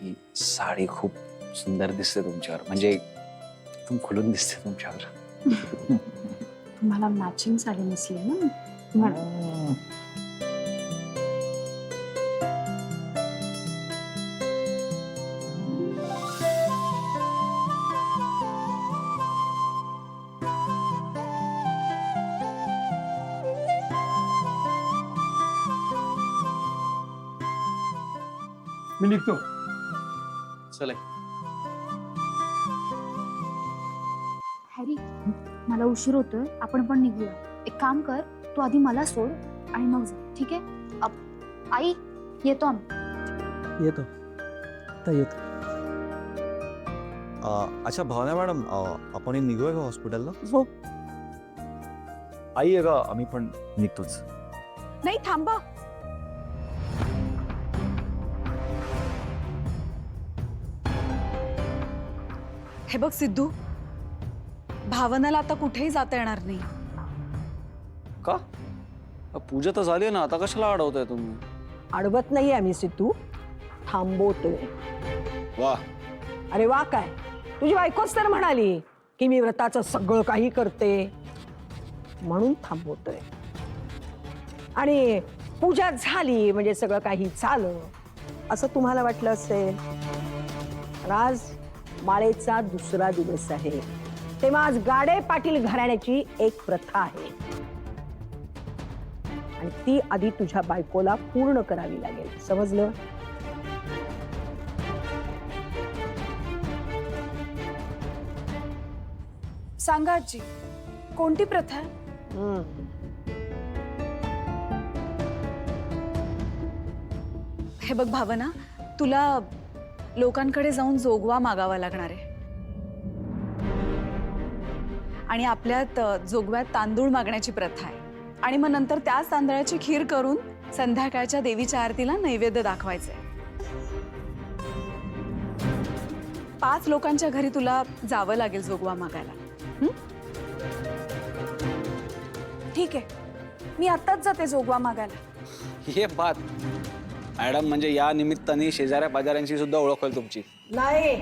ही साडी खूप सुंदर दिसते तुमच्यावर, म्हणजे एकदम खुलून दिसते तुमच्यावर. तुम्हाला मॅचिंग साडी नसली ना म्हणून. मी निघतो. चला. हॅरी, मला उशीर होतोय, आपण पण निघूया. एक काम कर, तू आधी मला सोड आणि मग जा, ठीक आहे? आई, येतो आम्ही. येतो आता येतो. अच्छा भावना मॅडम, आपण निघूया का हॉस्पिटलला? हो. आई आहे का? आम्ही पण निघतोच. नाही, थांबा. हे बघ सिद्धू, भावनाला आता कुठेही जाता येणार नाही. का? पूजा तर झाली ना, आता कशाला अडवताय तुम्ही? अडवत नाही आम्ही सिद्धू, थांबवतोय. वा. अरे वा काय, तुझी बायकोच तर म्हणाली की मी व्रताचं सगळं काही करते म्हणून थांबवतोय. आणि पूजा झाली म्हणजे सगळं काही झालं असं तुम्हाला वाटलं असेल. आज माळेचा दुसरा दिवस आहे, तेव्हा आज गाडे पाटील घराण्याची एक प्रथा आहे आणि ती आधी तुझ्या बायकोला पूर्ण करावी लागेल, समजलं? सांगा आजी, कोणती प्रथा आहे? हे बघ भावना, तुला लोकांकडे जाऊन जोगवा मागावा लागणार आहे आणि आपल्यात जोगव्यात तांदूळ मागण्याची प्रथा आहे आणि मग नंतर त्याच तांदळाची खीर करून संध्याकाळच्या देवीच्या आरतीला नैवेद्य दाखवायचंय. 5 लोकांच्या घरी तुला जावं लागेल जोगवा मागायला. ठीक आहे, मी आत्ताच जाते जोगवा मागायला. हे बात मॅडम, म्हणजे या निमित्ताने शेजाऱ्या पाजाऱ्यांची सुद्धा ओळख होईल तुमची. नाही,